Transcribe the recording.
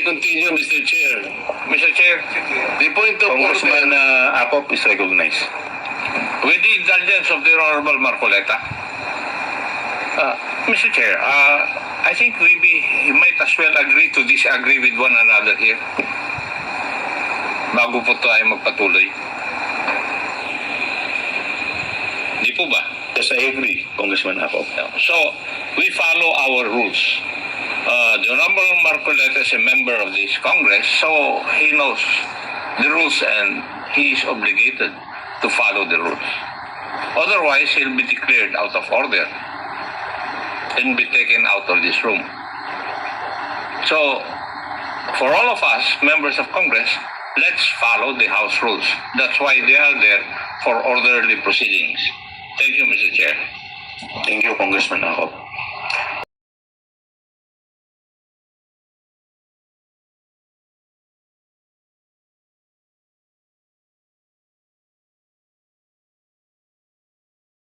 continue, Mr. Chair. Mr. Chair, the point of Congressman order, Acop is recognized. with the indulgence of the Honorable Marcoleta, Mr. Chair, I think we might as well agree to disagree with one another here. Bago po tayo magpatuloy. Di po ba? Yes, I agree, Congressman Acop. So, we follow our rules. The Honorable Marcoleta is a member of this Congress, so he knows the rules and he is obligated to follow the rules. Otherwise, he'll be declared out of order and be taken out of this room. So, for all of us, members of Congress, let's follow the House rules. That's why they are there, for orderly proceedings. Thank you, Mr. Chair. Thank you, Congressman Acop.